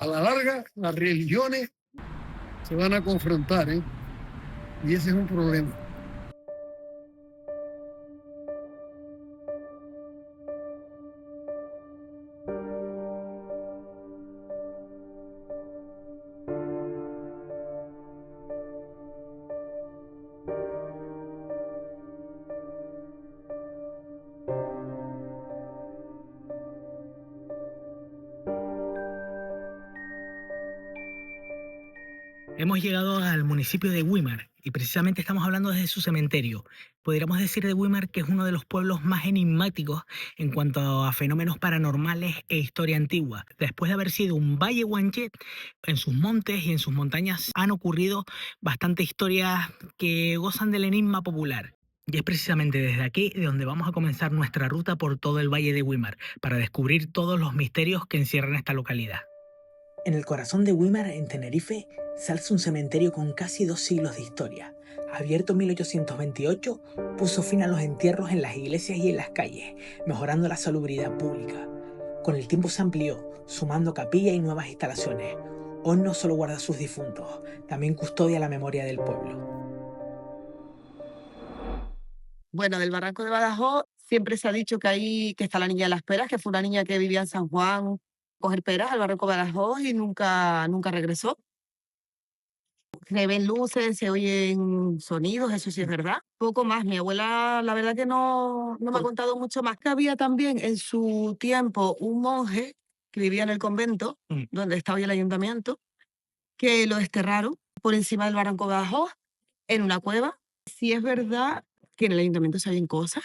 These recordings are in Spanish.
A la larga, las religiones se van a confrontar, ¿eh? Y ese es un problema. Hemos llegado al municipio de Weimar y precisamente estamos hablando desde su cementerio. Podríamos decir de Weimar que es uno de los pueblos más enigmáticos en cuanto a fenómenos paranormales e historia antigua. Después de haber sido un valle guanche, en sus montes y en sus montañas han ocurrido bastantes historias que gozan del enigma popular. Y es precisamente desde aquí de donde vamos a comenzar nuestra ruta por todo el valle de Weimar, para descubrir todos los misterios que encierran esta localidad. En el corazón de Weimar, en Tenerife, se alza un cementerio con casi 2 siglos de historia. Abierto en 1828, puso fin a los entierros en las iglesias y en las calles, mejorando la salubridad pública. Con el tiempo se amplió, sumando capilla y nuevas instalaciones. Hoy no solo guarda sus difuntos, también custodia la memoria del pueblo. Bueno, del Barranco de Badajoz siempre se ha dicho que está la Niña de las Peras, que fue una niña que vivía en San Juan, coger peras al Barranco de Badajoz y nunca regresó. Se ven luces, se oyen sonidos, eso sí es verdad. Poco más. Mi abuela, la verdad que no me ha contado mucho más. Que había también en su tiempo un monje que vivía en el convento, donde está hoy el ayuntamiento, que lo desterraron por encima del Barranco de Badajoz, en una cueva. Sí es verdad que en el ayuntamiento se oyen cosas.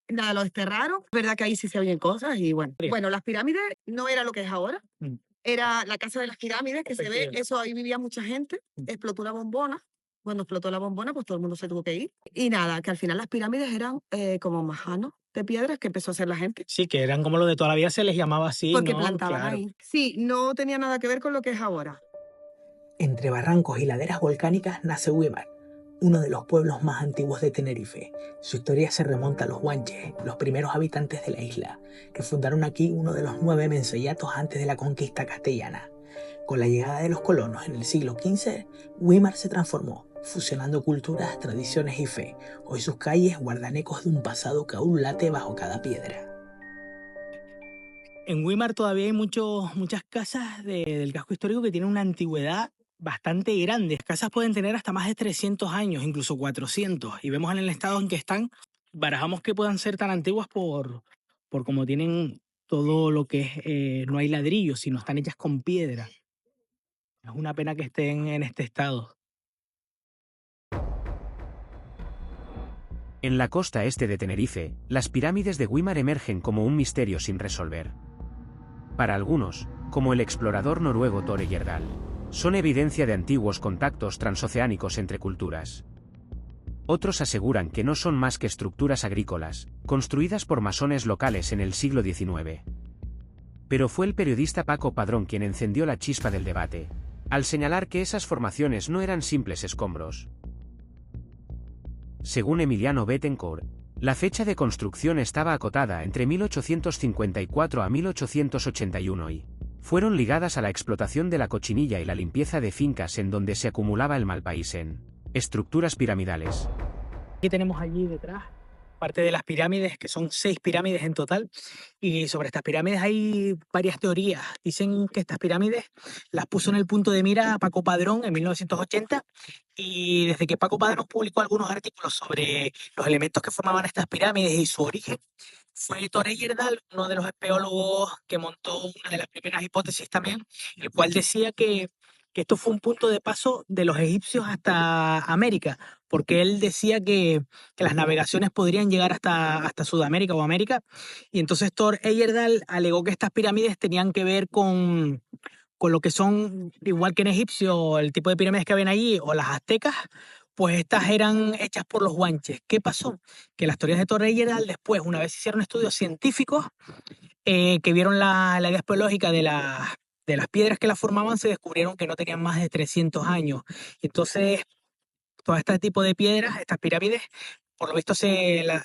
Nada, lo desterraron. Es verdad que ahí sí se oyen cosas y bueno. Bueno, las pirámides no era lo que es ahora. Era la casa de las pirámides que se ve, eso ahí vivía mucha gente. Explotó una bombona. Cuando explotó la bombona, pues todo el mundo se tuvo que ir. Y nada, que al final las pirámides eran como majanos de piedras que empezó a hacer la gente. Sí, que eran como lo de toda la vida, se les llamaba así, Porque ¿no? plantaban Claro. ahí. Sí, no tenía nada que ver con lo que es ahora. Entre barrancos y laderas volcánicas nace Weimar, uno de los pueblos más antiguos de Tenerife. Su historia se remonta a los guanches, los primeros habitantes de la isla, que fundaron aquí uno de los 9 menceyatos antes de la conquista castellana. Con la llegada de los colonos en el siglo XV, Weimar se transformó, fusionando culturas, tradiciones y fe. Hoy sus calles guardan ecos de un pasado que aún late bajo cada piedra. En Weimar todavía hay muchas casas del casco histórico que tienen una antigüedad bastante grande. Las casas pueden tener hasta más de 300 años, incluso 400. Y vemos en el estado en que están, barajamos que puedan ser tan antiguas por como tienen todo lo que es, no hay ladrillos, sino están hechas con piedra. Es una pena que estén en este estado. En la costa este de Tenerife, las pirámides de Weimar emergen como un misterio sin resolver. Para algunos, como el explorador noruego Thor Heyerdahl, son evidencia de antiguos contactos transoceánicos entre culturas. Otros aseguran que no son más que estructuras agrícolas, construidas por masones locales en el siglo XIX. Pero fue el periodista Paco Padrón quien encendió la chispa del debate, al señalar que esas formaciones no eran simples escombros. Según Emiliano Bettencourt, la fecha de construcción estaba acotada entre 1854 a 1881 y fueron ligadas a la explotación de la cochinilla y la limpieza de fincas en donde se acumulaba el malpaís en estructuras piramidales. Aquí tenemos allí detrás parte de las pirámides, que son 6 pirámides en total, y sobre estas pirámides hay varias teorías. Dicen que estas pirámides las puso en el punto de mira Paco Padrón en 1980, y desde que Paco Padrón publicó algunos artículos sobre los elementos que formaban estas pirámides y su origen, fue Thor Heyerdahl, uno de los espeólogos que montó una de las primeras hipótesis también, el cual decía que esto fue un punto de paso de los egipcios hasta América, porque él decía que las navegaciones podrían llegar hasta Sudamérica o América, y entonces Thor Heyerdahl alegó que estas pirámides tenían que ver con lo que son, igual que en Egipcio, el tipo de pirámides que ven allí, o las aztecas, pues estas eran hechas por los guanches. ¿Qué pasó? Que las teorías de Thor Heyerdahl después, una vez hicieron estudios científicos que vieron la edad geológica de las piedras que las formaban, se descubrieron que no tenían más de 300 años. Y entonces, todo este tipo de piedras, estas pirámides, por lo visto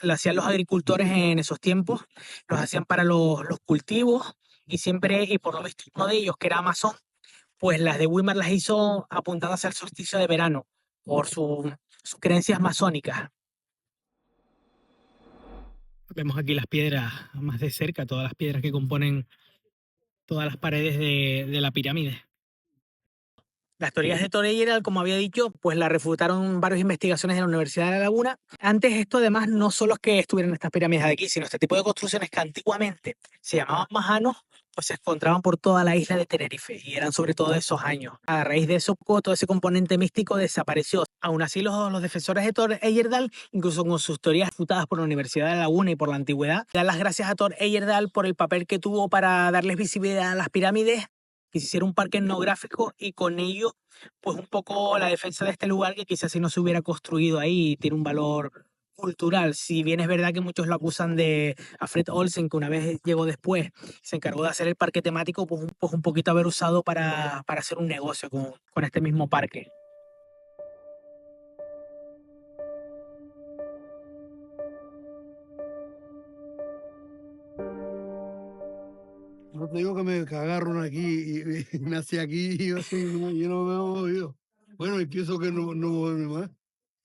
lo hacían los agricultores en esos tiempos, los hacían para los cultivos, y siempre, y por lo visto uno de ellos, que era masón, pues las de Weimar las hizo apuntando hacia el solsticio de verano, por sus creencias masónicas. Vemos aquí las piedras más de cerca, todas las piedras que componen todas las paredes de la pirámide. Las teorías de Thor Heyerdahl, como había dicho, pues la refutaron varias investigaciones de la Universidad de La Laguna. Antes esto, además, no solo es que estuvieran estas pirámides de aquí, sino este tipo de construcciones que antiguamente se llamaban majanos, pues se encontraban por toda la isla de Tenerife y eran sobre todo de esos años. A raíz de eso, todo ese componente místico desapareció. Aún así, los defensores de Thor Heyerdahl, incluso con sus teorías refutadas por la Universidad de La Laguna y por la antigüedad, dan las gracias a Thor Heyerdahl por el papel que tuvo para darles visibilidad a las pirámides, que se hiciera un parque etnográfico y con ello, pues un poco la defensa de este lugar que quizás si no se hubiera construido ahí tiene un valor cultural. Si bien es verdad que muchos lo acusan de a Fred Olsen, que una vez llegó después, se encargó de hacer el parque temático, pues un poquito haber usado para hacer un negocio con este mismo parque. No te digo que me cagaron aquí y nací aquí y yo, yo no me he movido. Bueno, y pienso que no vuelve más.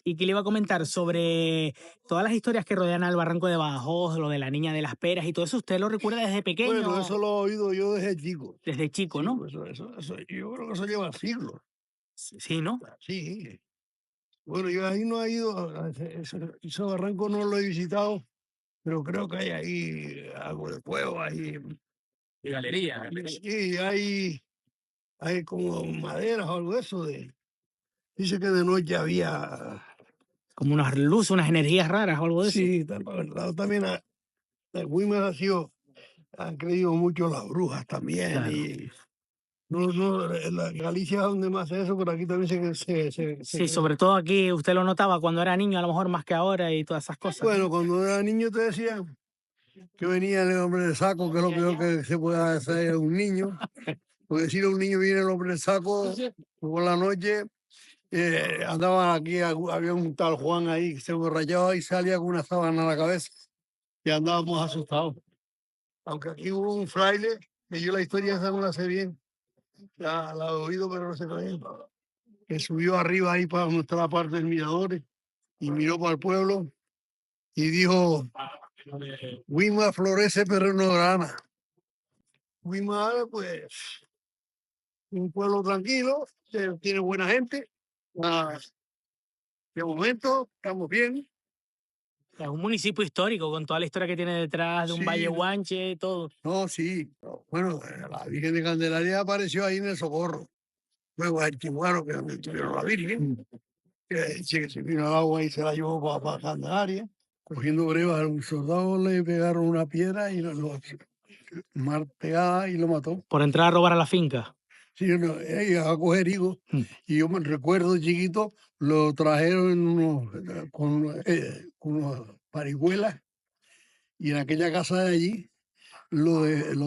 Y que le iba a comentar sobre todas las historias que rodean al Barranco de Badajoz, lo de la niña de las peras y todo eso, ¿usted lo recuerda desde pequeño? Bueno, eso lo he oído yo desde chico. Desde chico, ¿no? Eso, yo creo que eso lleva siglos. Sí, ¿no? Sí. Bueno, yo ahí no he ido, ese barranco no lo he visitado, pero creo que hay ahí algo de fuego ahí. Y galería. Sí, hay como maderas o algo de eso. Dice que de noche había. Como unas luces, unas energías raras o algo de eso. Sí, también Weimar han creído mucho las brujas también. Claro. Y no, en la Galicia es donde más se eso, pero aquí también se Sí, cree. sobre todo aquí usted lo notaba cuando era niño, a lo mejor más que ahora y todas esas cosas. Bueno, cuando era niño te decía que venía el hombre de saco, que es lo peor que se puede hacer a un niño. Porque si a un niño viene el hombre de saco por la noche, andaban aquí, había un tal Juan ahí que se borrachaba y salía con una sábana a la cabeza y andábamos asustados. Aunque aquí hubo un fraile, que yo la historia esa no la sé bien, la he oído pero no sé bien, que subió arriba ahí para nuestra parte del mirador y miró para el pueblo y dijo: Weimar florece pero no grana. Weimar, pues, un pueblo tranquilo, tiene buena gente. De momento estamos bien. Es un municipio histórico con toda la historia que tiene detrás de un Sí. valle guanche y todo. No, sí. Bueno, la Virgen de Candelaria apareció ahí en el Socorro. Luego el Chihuahua, que donde tuvieron la Virgen, que se vino al agua y se la llevó para Candelaria. Cogiendo brevas a un soldado le pegaron una piedra y lo marteada y lo mató. Por entrar a robar a la finca. Sí, no, iba a coger higos. Y yo me recuerdo chiquito, lo trajeron en con unas parihuelas y en aquella casa de allí lo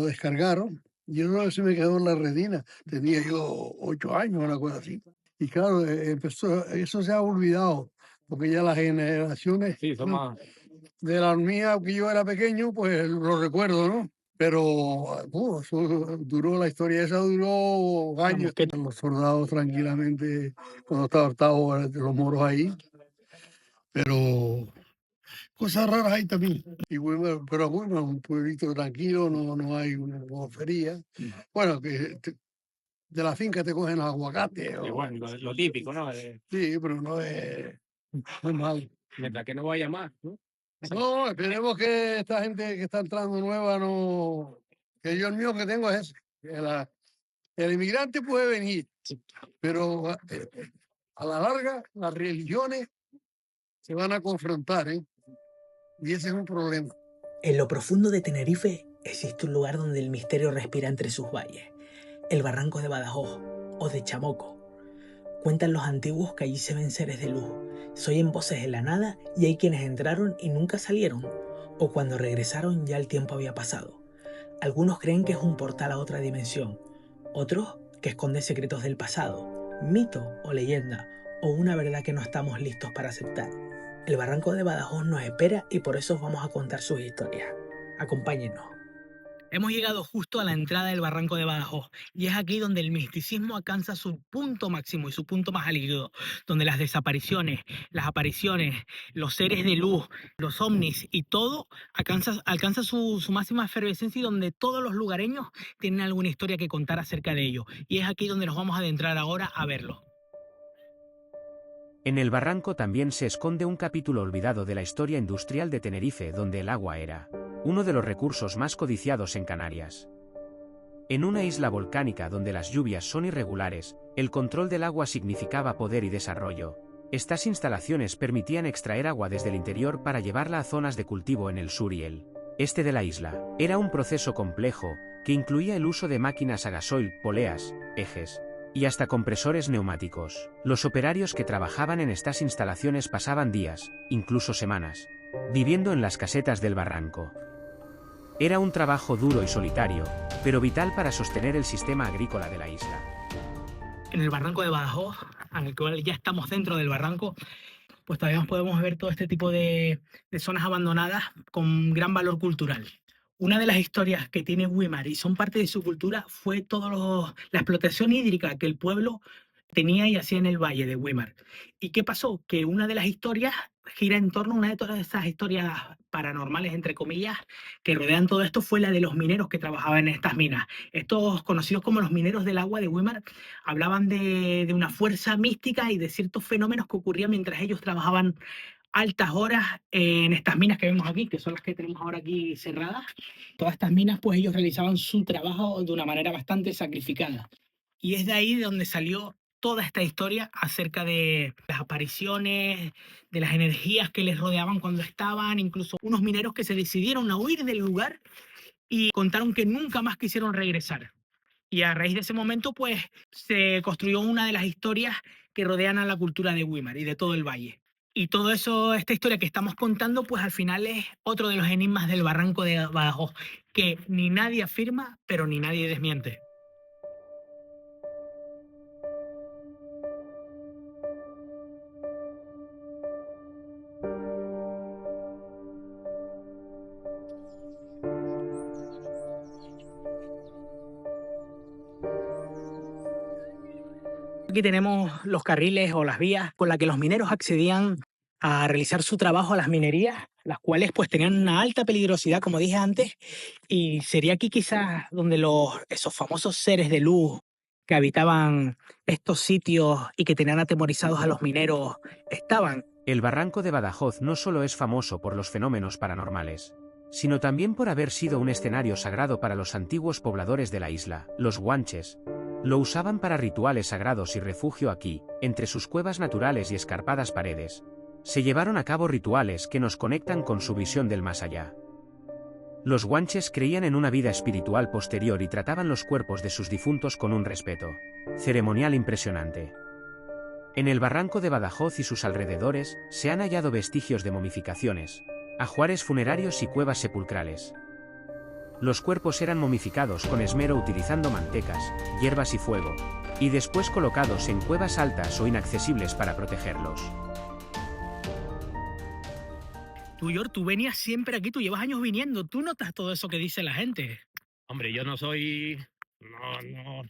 descargaron. Yo no sé si me quedó en la retina. Tenía yo 8 años, una cosa así. Y claro, eso se ha olvidado, porque ya las generaciones de la mía, que yo era pequeño, pues lo recuerdo, ¿no? Pero eso duró, la historia esa duró años. Los soldados tranquilamente, cuando estaban los moros ahí. Pero cosas raras hay también. Pero bueno, un pueblito tranquilo, no hay una gofería. Bueno, que de la finca te cogen los aguacates. Bueno, lo típico, ¿no? Sí, pero no es malo. Mientras que no vaya más, ¿no? No, esperemos que esta gente que está entrando nueva no. Que yo el mío que tengo es ese. El inmigrante puede venir, pero a la larga las religiones se van a confrontar, ¿eh? Y ese es un problema. En lo profundo de Tenerife existe un lugar donde el misterio respira entre sus valles, el Barranco de Badajoz o de Chamoco. Cuentan los antiguos que allí se ven seres de luz, se oyen voces en la nada y hay quienes entraron y nunca salieron, o cuando regresaron ya el tiempo había pasado. Algunos creen que es un portal a otra dimensión, otros que esconde secretos del pasado, mito o leyenda, o una verdad que no estamos listos para aceptar. El Barranco de Badajoz nos espera y por eso os vamos a contar sus historias. Acompáñennos. Hemos llegado justo a la entrada del barranco de Badajoz y es aquí donde el misticismo alcanza su punto máximo y su punto más álgido, donde las desapariciones, las apariciones, los seres de luz, los ovnis y todo alcanza su máxima efervescencia y donde todos los lugareños tienen alguna historia que contar acerca de ello. Y es aquí donde nos vamos a adentrar ahora a verlo. En el barranco también se esconde un capítulo olvidado de la historia industrial de Tenerife, donde el agua era uno de los recursos más codiciados en Canarias. En una isla volcánica donde las lluvias son irregulares, el control del agua significaba poder y desarrollo. Estas instalaciones permitían extraer agua desde el interior para llevarla a zonas de cultivo en el sur y el este de la isla. Era un proceso complejo, que incluía el uso de máquinas a gasoil, poleas, ejes y hasta compresores neumáticos. Los operarios que trabajaban en estas instalaciones pasaban días, incluso semanas, viviendo en las casetas del barranco. Era un trabajo duro y solitario, pero vital para sostener el sistema agrícola de la isla. En el barranco de Badajoz, en el cual ya estamos dentro del barranco, pues todavía podemos ver todo este tipo de zonas abandonadas con gran valor cultural. Una de las historias que tiene Güímar y son parte de su cultura fue la explotación hídrica que el pueblo tenía y hacía en el valle de Güímar. ¿Y qué pasó? Que una de las historias gira en torno a una de todas esas historias paranormales, entre comillas, que rodean todo esto, fue la de los mineros que trabajaban en estas minas. Estos conocidos como los mineros del agua de Güímar hablaban de una fuerza mística y de ciertos fenómenos que ocurrían mientras ellos trabajaban altas horas en estas minas que vemos aquí, que son las que tenemos ahora aquí cerradas. Todas estas minas, pues ellos realizaban su trabajo de una manera bastante sacrificada. Y es de ahí de donde salió toda esta historia acerca de las apariciones, de las energías que les rodeaban cuando estaban, incluso unos mineros que se decidieron a huir del lugar y contaron que nunca más quisieron regresar. Y a raíz de ese momento, pues, se construyó una de las historias que rodean a la cultura de Güímar y de todo el valle. Y todo eso, esta historia que estamos contando, pues al final es otro de los enigmas del barranco de Badajoz, que ni nadie afirma, pero ni nadie desmiente. Aquí tenemos los carriles o las vías con las que los mineros accedían a realizar su trabajo a las minerías, las cuales pues tenían una alta peligrosidad, como dije antes, y sería aquí quizás donde esos famosos seres de luz que habitaban estos sitios y que tenían atemorizados a los mineros estaban. El barranco de Badajoz no solo es famoso por los fenómenos paranormales, sino también por haber sido un escenario sagrado para los antiguos pobladores de la isla. Los guanches lo usaban para rituales sagrados y refugio aquí, entre sus cuevas naturales y escarpadas paredes. Se llevaron a cabo rituales que nos conectan con su visión del más allá. Los guanches creían en una vida espiritual posterior y trataban los cuerpos de sus difuntos con un respeto ceremonial impresionante. En el barranco de Badajoz y sus alrededores se han hallado vestigios de momificaciones, ajuares funerarios y cuevas sepulcrales. Los cuerpos eran momificados con esmero utilizando mantecas, hierbas y fuego, y después colocados en cuevas altas o inaccesibles para protegerlos. Tú, George, tú venías siempre aquí, tú llevas años viniendo, tú notas todo eso que dice la gente. Hombre, yo no soy.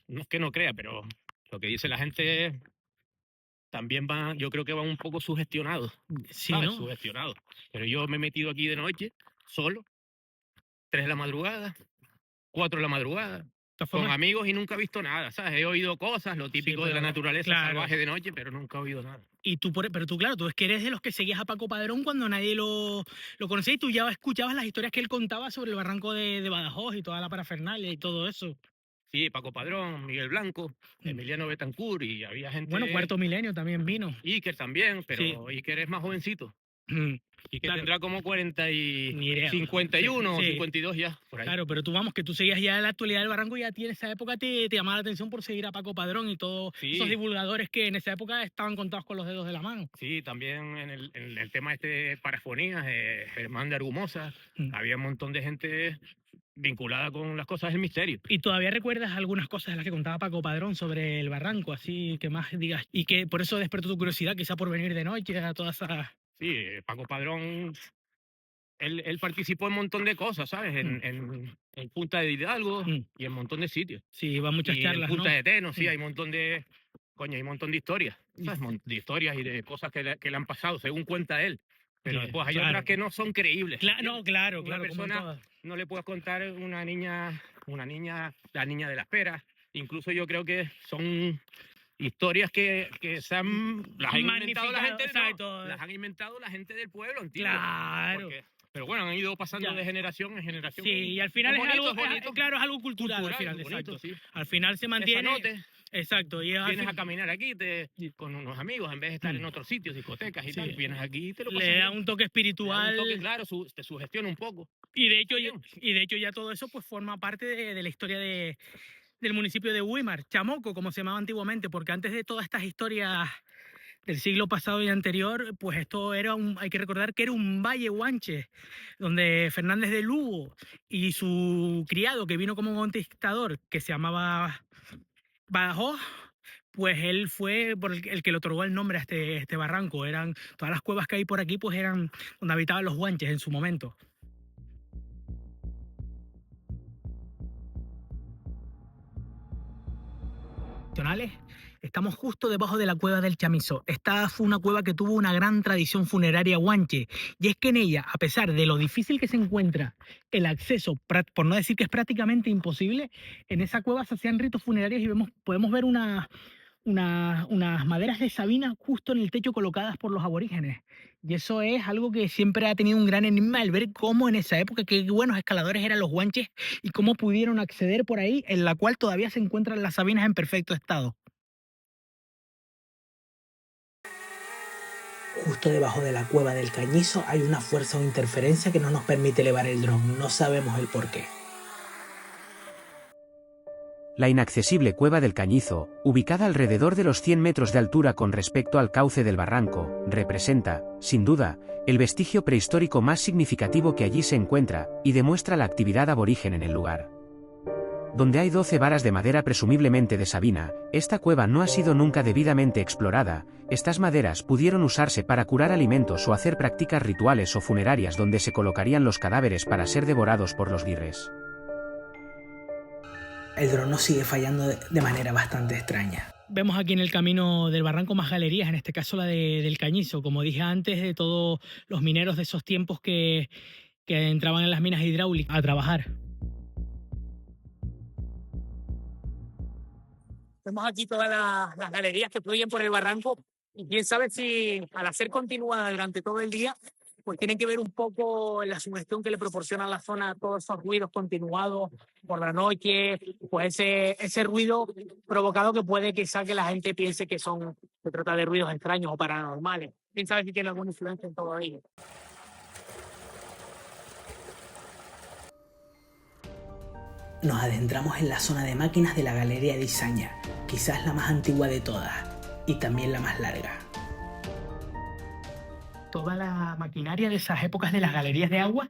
No es que no crea, pero lo que dice la gente también va, yo creo que va un poco sugestionado. Sí, ¿Sabes? ¿no? Sugestionado. Pero yo me he metido aquí de noche, solo, 3 de la madrugada, 4 de la madrugada, De todas con formas, amigos y nunca he visto nada, ¿sabes? He oído cosas, lo típico de la pero, naturaleza claro. salvaje de noche, pero nunca he oído nada. Y tú, pero tú, claro, tú es que eres de los que seguías a Paco Padrón cuando nadie lo conocía y tú ya escuchabas las historias que él contaba sobre el barranco de Badajoz y toda la parafernalia y todo eso. Sí, Paco Padrón, Miguel Blanco, Emiliano Betancourt y había gente... Bueno, Cuarto Milenio también vino. Iker también, pero Sí. Iker es más jovencito. Mm, Iker claro. tendrá como 40 y... Ni idea. 51 o Sí. 52 ya, por ahí. Claro, pero tú vamos, que tú seguías ya en la actualidad del barranco y a ti en esa época te llamaba la atención por seguir a Paco Padrón y todos Sí. esos divulgadores que en esa época estaban contados con los dedos de la mano. Sí, también en el tema este de parafonías, Germán de Argumosa, Mm. había un montón de gente vinculada con las cosas del misterio. ¿Y todavía recuerdas algunas cosas de las que contaba Paco Padrón sobre el barranco, así que más digas? Y que por eso despertó tu curiosidad, quizá por venir de noche a todas esas... Sí, Paco Padrón él participó en un montón de cosas, ¿sabes? En Punta de Hidalgo y en un montón de sitios. Sí, iba a muchas Y charlas, en Punta ¿no? de Teno, sí, hay un montón de... Coño, hay un montón de historias, ¿sabes? De historias y de cosas que le han pasado, según cuenta él. Pero Sí, después hay claro. otras que no son creíbles. No, claro, Una claro, como en persona todas. no le puedes contar la niña de las peras. Incluso yo creo que son historias que las han inventado la gente, exacto. las han inventado la gente del pueblo antiguo. Claro. Pero bueno, han ido pasando Ya. de generación en generación. Sí, y al final es bonito, algo, bonito. claro, es algo cultural, al final, Cultural, bonito, exacto. sí. Al final se mantiene. Desanote, Exacto. Y al vienes fin- a caminar aquí con unos amigos, en vez de estar en otros sitios, discotecas y Sí. tal, vienes aquí y te lo pasas le da bien. un toque Le da espiritual. un toque, claro, te sugestiona un poco. Y de hecho, Bien. ya todo eso pues forma parte de la historia del municipio de Güímar, Chamoco, como se llamaba antiguamente, porque antes de todas estas historias del siglo pasado y anterior, pues esto era hay que recordar que era un valle guanche, donde Fernández de Lugo y su criado, que vino como conquistador, que se llamaba Badajoz, pues él fue el que le otorgó el nombre a este barranco. Eran todas las cuevas que hay por aquí, pues eran donde habitaban los guanches en su momento. Estamos justo debajo de la cueva del Chamizo. Esta fue una cueva que tuvo una gran tradición funeraria guanche, y es que en ella, a pesar de lo difícil que se encuentra el acceso, por no decir que es prácticamente imposible, en esa cueva se hacían ritos funerarios y podemos ver unas maderas de sabina justo en el techo colocadas por los aborígenes. Y eso es algo que siempre ha tenido un gran enigma, el ver cómo en esa época, qué buenos escaladores eran los guanches y cómo pudieron acceder por ahí, en la cual todavía se encuentran las sabinas en perfecto estado. Justo debajo de la cueva del Cañizo hay una fuerza o interferencia que no nos permite elevar el dron. No sabemos el porqué. La inaccesible cueva del Cañizo, ubicada alrededor de los 100 metros de altura con respecto al cauce del barranco, representa, sin duda, el vestigio prehistórico más significativo que allí se encuentra, y demuestra la actividad aborigen en el lugar. Donde hay 12 varas de madera presumiblemente de sabina, esta cueva no ha sido nunca debidamente explorada. Estas maderas pudieron usarse para curar alimentos o hacer prácticas rituales o funerarias donde se colocarían los cadáveres para ser devorados por los guirres. El dron nos sigue fallando de manera bastante extraña. Vemos aquí en el camino del barranco más galerías, en este caso la del Cañizo, como dije antes, de todos los mineros de esos tiempos que entraban en las minas hidráulicas a trabajar. Vemos aquí todas las galerías que fluyen por el barranco, y quién sabe si al hacer continuada durante todo el día, pues tienen que ver un poco la sugestión que le proporciona a la zona todos esos ruidos continuados por la noche, pues ese ruido provocado que puede quizá que la gente piense que se trata de ruidos extraños o paranormales. Quién sabe si tiene alguna influencia en todo ello. Nos adentramos en la zona de máquinas de la Galería de Izaña, quizás la más antigua de todas, y también la más larga. Toda la maquinaria de esas épocas de las galerías de agua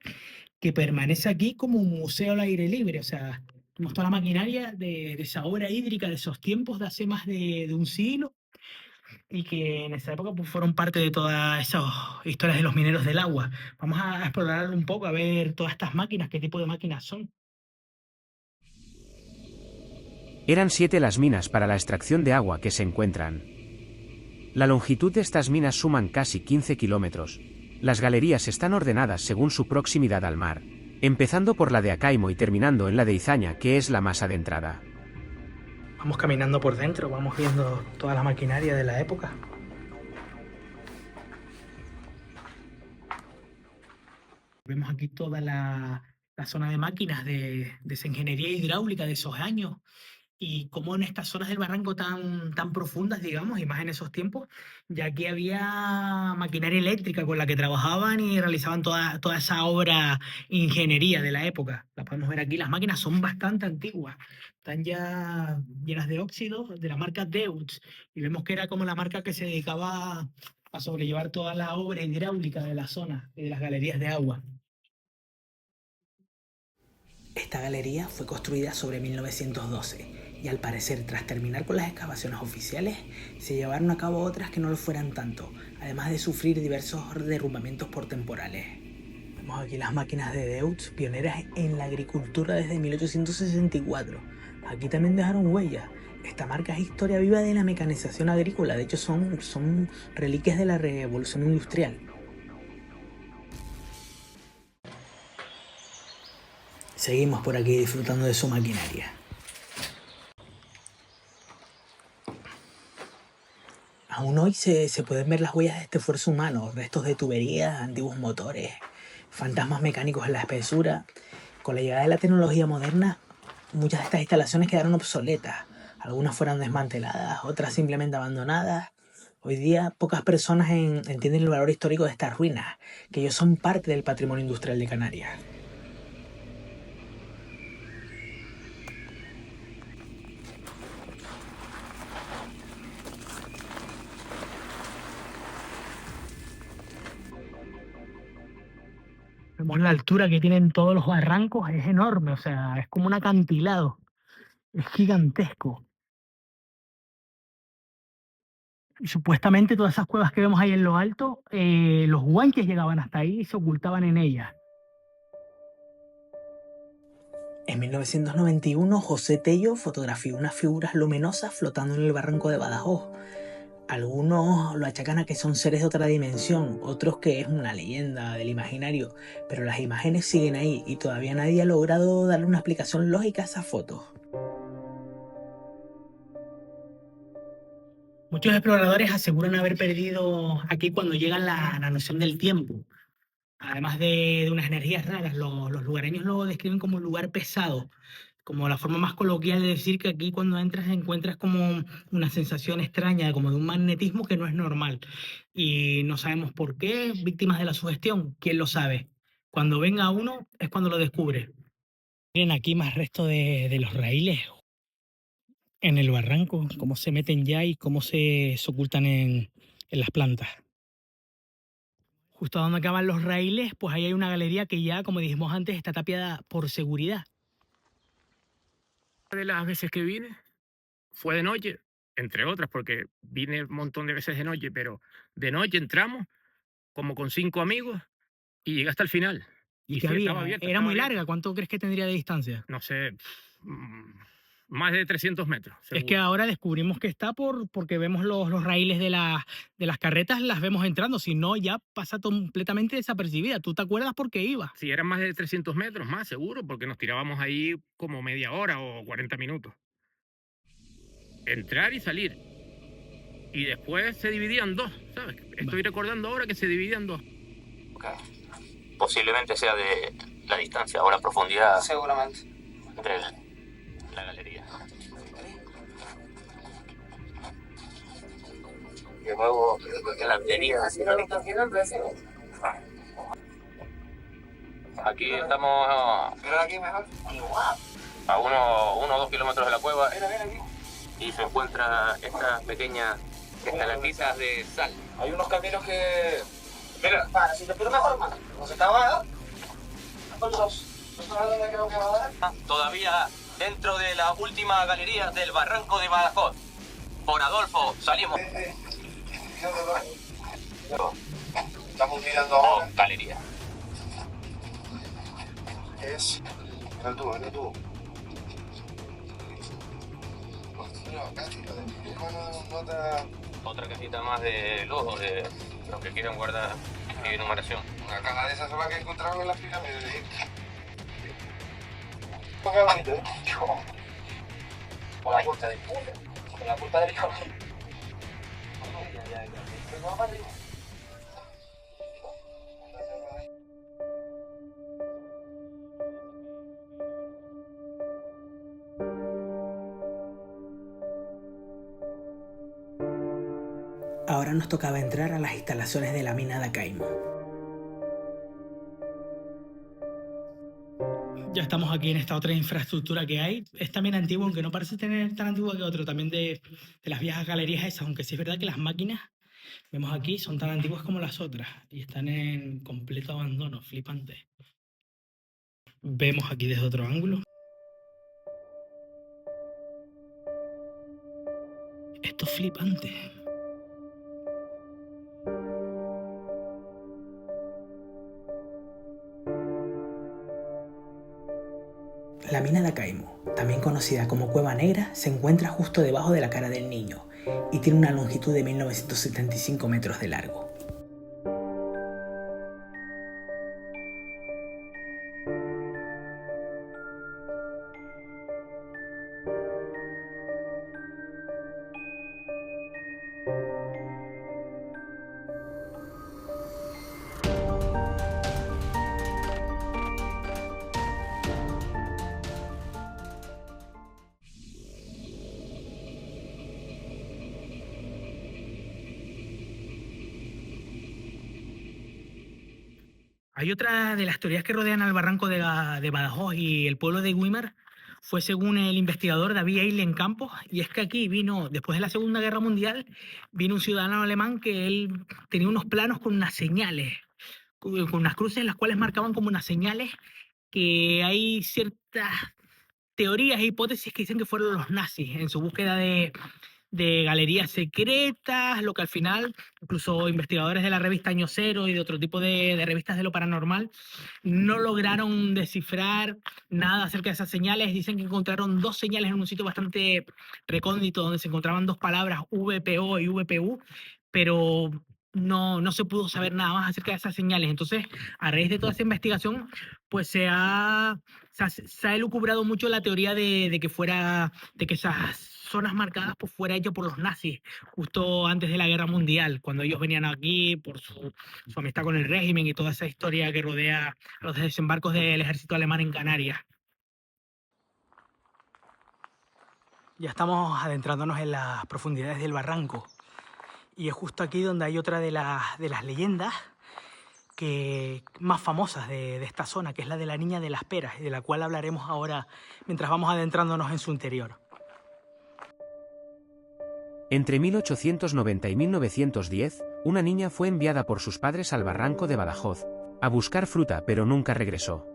que permanece aquí como un museo al aire libre. O sea, tenemos toda la maquinaria de esa obra hídrica de esos tiempos de hace más de un siglo, y que en esa época pues, fueron parte de todas esas historias de los mineros del agua. Vamos a explorarlo un poco, a ver todas estas máquinas, qué tipo de máquinas son. Eran 7 las minas para la extracción de agua que se encuentran. La longitud de estas minas suman casi 15 kilómetros. Las galerías están ordenadas según su proximidad al mar, empezando por la de Acaimo y terminando en la de Izaña, que es la más adentrada. Vamos caminando por dentro, vamos viendo toda la maquinaria de la época. Vemos aquí toda la zona de máquinas de esa ingeniería hidráulica de esos años, y cómo en estas zonas del barranco tan profundas, digamos, y más en esos tiempos, ya aquí había maquinaria eléctrica con la que trabajaban y realizaban toda esa obra ingeniería de la época. La podemos ver aquí, las máquinas son bastante antiguas, están ya llenas de óxido, de la marca Deutz, y vemos que era como la marca que se dedicaba a sobrellevar toda la obra hidráulica de la zona y de las galerías de agua. Esta galería fue construida sobre 1912 y al parecer tras terminar con las excavaciones oficiales se llevaron a cabo otras que no lo fueran tanto, además de sufrir diversos derrumbamientos por temporales. Vemos aquí las máquinas de Deutz, pioneras en la agricultura desde 1864. Aquí también dejaron huellas. Esta marca es historia viva de la mecanización agrícola. De hecho, son reliquias de la revolución industrial. Seguimos por aquí disfrutando de su maquinaria. Aún hoy se pueden ver las huellas de este esfuerzo humano, restos de tuberías, antiguos motores, fantasmas mecánicos en la espesura. Con la llegada de la tecnología moderna, muchas de estas instalaciones quedaron obsoletas. Algunas fueron desmanteladas, otras simplemente abandonadas. Hoy día pocas personas entienden el valor histórico de estas ruinas, que ellos son parte del patrimonio industrial de Canarias. Vemos la altura que tienen todos los barrancos, es enorme, o sea, es como un acantilado, es gigantesco. Y supuestamente todas esas cuevas que vemos ahí en lo alto, los guanches llegaban hasta ahí y se ocultaban en ellas. En 1991, José Tello fotografió unas figuras luminosas flotando en el barranco de Badajoz. Algunos lo achacan a que son seres de otra dimensión, otros que es una leyenda del imaginario, pero las imágenes siguen ahí y todavía nadie ha logrado darle una explicación lógica a esas fotos. Muchos exploradores aseguran haber perdido aquí cuando llegan la noción del tiempo. Además de unas energías raras, los lugareños lo describen como un lugar pesado, como la forma más coloquial de decir que aquí cuando entras encuentras como una sensación extraña, como de un magnetismo que no es normal. Y no sabemos por qué, víctimas de la sugestión, ¿quién lo sabe? Cuando venga uno es cuando lo descubre. Miren aquí más restos de los raíles en el barranco, cómo se meten ya y cómo se ocultan en las plantas. Justo donde acaban los raíles, pues ahí hay una galería que ya, como dijimos antes, está tapiada por seguridad. De las veces que vine fue de noche, entre otras, porque vine un montón de veces de noche, pero de noche entramos como con 5 amigos y llegué hasta el final. ¿Y Y qué sí, había? estaba abierta, Era estaba muy abierta. larga. ¿Cuánto crees que tendría de distancia? No sé, más de 300 metros, Es que seguro. ahora descubrimos que está porque vemos los raíles de las carretas, las vemos entrando. Si no, ya pasa completamente desapercibida. ¿Tú te acuerdas por qué iba? Si eran más de 300 metros, más seguro, porque nos tirábamos ahí como media hora o 40 minutos. Entrar y salir. Y después se dividían dos, ¿sabes? Estoy recordando ahora que se dividían dos. Posiblemente sea de la distancia o la profundidad Seguramente. entre la galería. Y luego la galería. Aquí estamos a uno o 2 kilómetros de la cueva y se encuentra estas pequeñas estalactitas de sal. Hay unos caminos que... Mira, para, si te pido mejor, mano. Nos estaba... Nosotros dónde creo que va a dar. Todavía dentro de la última galería del barranco de Badajoz. Por Adolfo, salimos. Estamos mirando ahora. Galería. Es... En el tubo. Otra cajita más de lujo de los que quieran guardar mi numeración. Una caja de esas son las que encontraron en las pirámides de Egipto. Con la culpa del pueblo. Con la culpa del hijo. Ahora nos tocaba entrar a las instalaciones de la mina de Acaimo. Ya estamos aquí en esta otra infraestructura que hay. Es también antiguo, aunque no parece tener tan antiguo que otro, también de las viejas galerías esas, aunque sí es verdad que las máquinas, vemos aquí, son tan antiguas como las otras y están en completo abandono, flipante. Vemos aquí desde otro ángulo. Esto es flipante. mina de Acaimo, también conocida como Cueva Negra, se encuentra justo debajo de la cara del niño y tiene una longitud de 1975 metros de largo. Hay otra de las teorías que rodean al barranco de Badajoz y el pueblo de Güímar, fue según el investigador David Eilen Campos, y es que aquí vino, después de la Segunda Guerra Mundial, vino un ciudadano alemán que él tenía unos planos con unas señales, con unas cruces en las cuales marcaban como unas señales, que hay ciertas teorías e hipótesis que dicen que fueron los nazis en su búsqueda de galerías secretas, lo que al final, incluso investigadores de la revista Año Cero y de otro tipo de revistas de lo paranormal, no lograron descifrar nada acerca de esas señales. Dicen que encontraron dos señales en un sitio bastante recóndito donde se encontraban dos palabras, VPO y VPU, pero no se pudo saber nada más acerca de esas señales. Entonces, a raíz de toda esa investigación, pues se ha elucubrado mucho la teoría de que esas zonas marcadas pues fuera hecho por los nazis justo antes de la Guerra Mundial, cuando ellos venían aquí por su amistad con el régimen y toda esa historia que rodea los desembarcos del ejército alemán en Canarias. Ya estamos adentrándonos en las profundidades del barranco y es justo aquí donde hay otra de las leyendas más famosas de esta zona, que es la de la Niña de las Peras, y de la cual hablaremos ahora mientras vamos adentrándonos en su interior. Entre 1890 y 1910, una niña fue enviada por sus padres al barranco de Badajoz a buscar fruta, pero nunca regresó.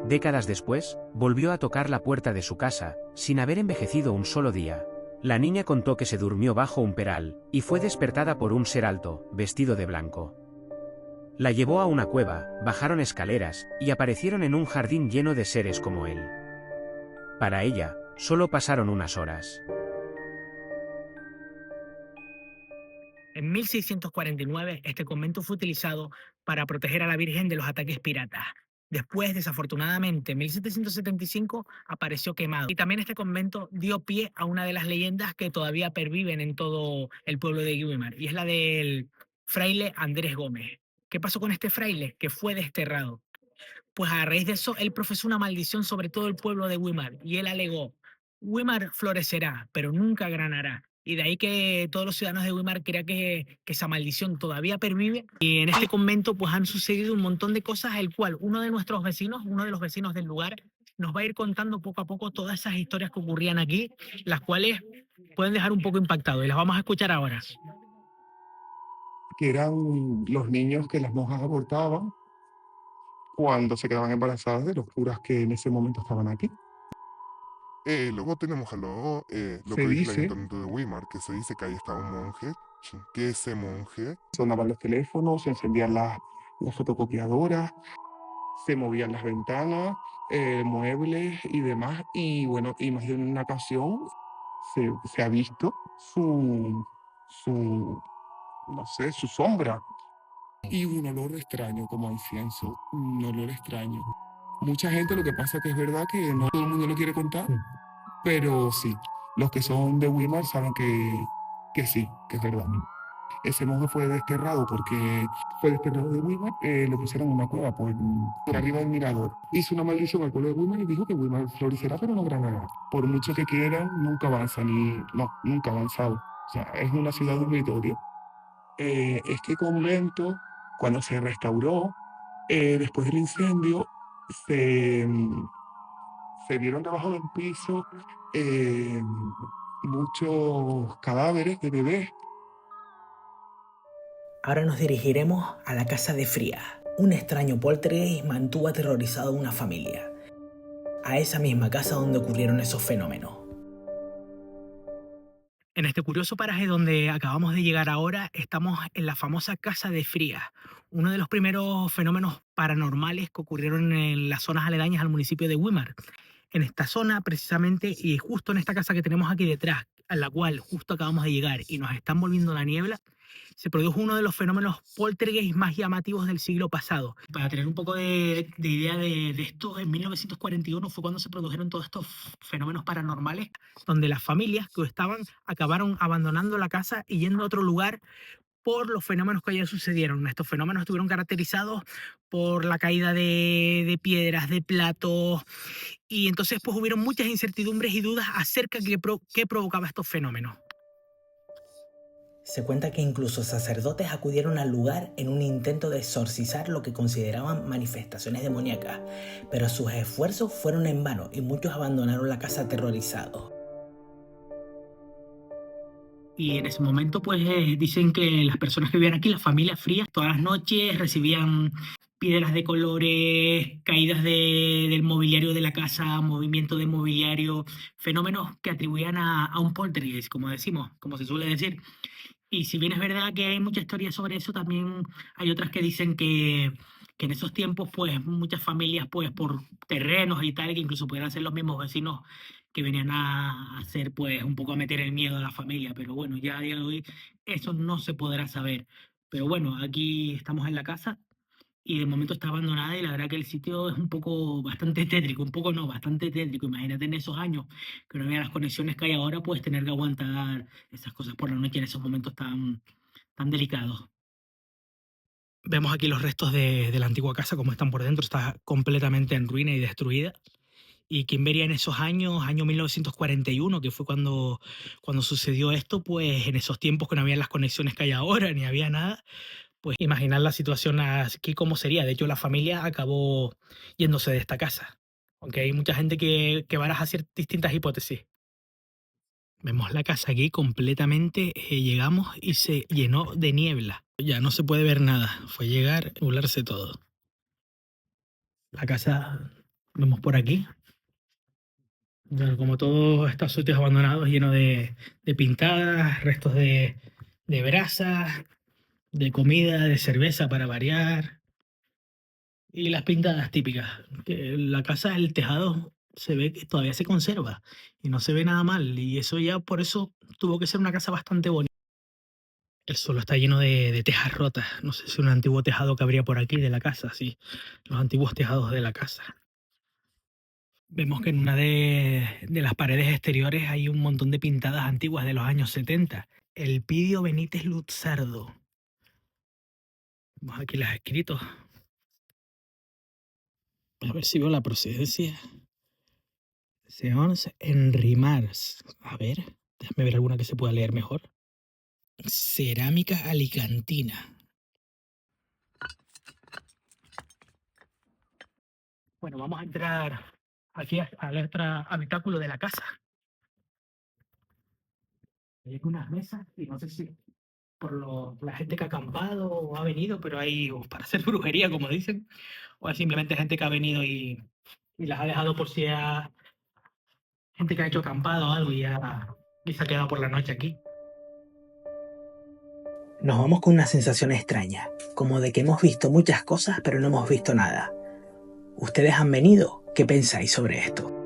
Décadas después, volvió a tocar la puerta de su casa, sin haber envejecido un solo día. La niña contó que se durmió bajo un peral, y fue despertada por un ser alto, vestido de blanco. La llevó a una cueva, bajaron escaleras, y aparecieron en un jardín lleno de seres como él. Para ella, solo pasaron unas horas. En 1649, este convento fue utilizado para proteger a la Virgen de los ataques piratas. Después, desafortunadamente, en 1775 apareció quemado. Y también este convento dio pie a una de las leyendas que todavía perviven en todo el pueblo de Güímar, y es la del fraile Andrés Gómez. ¿Qué pasó con este fraile? Que fue desterrado. Pues a raíz de eso, él profesó una maldición sobre todo el pueblo de Güímar, y él alegó: Güímar florecerá, pero nunca granará. Y de ahí que todos los ciudadanos de Güímar crean que esa maldición todavía pervive. Y en este convento pues han sucedido un montón de cosas, el cual uno de los vecinos del lugar, nos va a ir contando poco a poco todas esas historias que ocurrían aquí, las cuales pueden dejar un poco impactados, y las vamos a escuchar ahora. Que eran los niños que las monjas abortaban cuando se quedaban embarazadas de los curas que en ese momento estaban aquí. Luego tenemos lo Se que dice el dice- ayuntamiento de Weimar, que se dice que ahí estaba un monje, que ese monje Sonaban los teléfonos, se encendían las fotocopiadoras, se movían las ventanas, muebles y demás. Y bueno, y más de una ocasión se ha visto no sé, su sombra. Y un olor extraño, como a incienso, un olor extraño. Mucha gente, lo que pasa que es verdad que no todo el mundo lo quiere contar, pero sí, los que son de Weimar saben que sí, que es verdad. Ese monje fue desterrado porque fue desterrado de Weimar, lo pusieron en una cueva por arriba del mirador. Hizo una maldición al pueblo de Weimar y dijo que Weimar florecerá pero no granará. Por mucho que quieran, nunca avanzan nunca ha avanzado. O sea, es una ciudad dormitorio. Este convento, cuando se restauró, después del incendio, se vieron debajo del piso muchos cadáveres de bebés. Ahora nos dirigiremos a la casa de Fría. Un extraño poltergeist mantuvo aterrorizado a una familia. A esa misma casa donde ocurrieron esos fenómenos. En este curioso paraje donde acabamos de llegar ahora, estamos en la famosa Casa de Fría, uno de los primeros fenómenos paranormales que ocurrieron en las zonas aledañas al municipio de Güímar. en esta zona precisamente, y justo en esta casa que tenemos aquí detrás, a la cual justo acabamos de llegar y nos están volviendo la niebla, se produjo uno de los fenómenos poltergeist más llamativos del siglo pasado. Para tener un poco de idea de esto, en 1941 fue cuando se produjeron todos estos fenómenos paranormales, donde las familias que estaban acabaron abandonando la casa y yendo a otro lugar por los fenómenos que allá sucedieron. Estos fenómenos estuvieron caracterizados por la caída de piedras, de platos, y entonces pues hubieron muchas incertidumbres y dudas acerca de qué provocaba estos fenómenos. Se cuenta que incluso sacerdotes acudieron al lugar en un intento de exorcizar lo que consideraban manifestaciones demoníacas, pero sus esfuerzos fueron en vano y muchos abandonaron la casa aterrorizados. Y en ese momento pues dicen que las personas que vivían aquí, las familias frías, todas las noches recibían piedras de colores, caídas del mobiliario de la casa, movimiento de mobiliario, fenómenos que atribuían a un poltergeist, como decimos, como se suele decir. Y si bien es verdad que hay mucha historia sobre eso, también hay otras que dicen que en esos tiempos, pues, muchas familias, pues, por terrenos y tal, que incluso pudieran ser los mismos vecinos que venían a hacer, pues, un poco a meter el miedo a la familia. Pero bueno, ya a día de hoy eso no se podrá saber. Pero bueno, aquí estamos en la casa y de momento está abandonada y la verdad que el sitio es un poco bastante tétrico, un poco no, bastante tétrico. Imagínate en esos años que no había las conexiones que hay ahora, pues tener que aguantar esas cosas por la noche en esos momentos tan delicados. Vemos aquí los restos de la antigua casa, como están por dentro, está completamente en ruina y destruida. Y quien vería en esos años, año 1941, que fue cuando sucedió esto, pues en esos tiempos que no había las conexiones que hay ahora, ni había nada, pues imaginar la situación aquí cómo sería. De hecho, la familia acabó yéndose de esta casa, aunque hay mucha gente que baraja distintas hipótesis. Vemos la casa aquí completamente, llegamos y se llenó de niebla. Ya no se puede ver nada, fue llegar, nublarse todo. La casa, vemos por aquí, como todos estos sitios abandonados, lleno de pintadas, restos de brasas, de comida, de cerveza para variar, y las pintadas típicas. Que la casa, el tejado, se ve que todavía se conserva y no se ve nada mal, y eso ya por eso tuvo que ser una casa bastante bonita. El suelo está lleno de tejas rotas. No sé si un antiguo tejado que habría por aquí de la casa, sí, los antiguos tejados de la casa. Vemos que en una de las paredes exteriores hay un montón de pintadas antiguas de los años 70. Elpidio Benítez Luzardo. Vemos aquí los escritos. A ver si veo la procedencia. Seons Enrimars. A ver, déjame ver alguna que se pueda leer mejor. Cerámica alicantina. Bueno, vamos a entrar aquí al otro habitáculo de la casa. Hay unas mesas y no sé si por la gente que ha acampado o ha venido, pero hay para hacer brujería, como dicen, o es simplemente gente que ha venido y las ha dejado por si hay gente que ha hecho acampado o algo y se ha quedado por la noche aquí. Nos vamos con una sensación extraña, como de que hemos visto muchas cosas pero no hemos visto nada. ¿Ustedes han venido? ¿Qué pensáis sobre esto?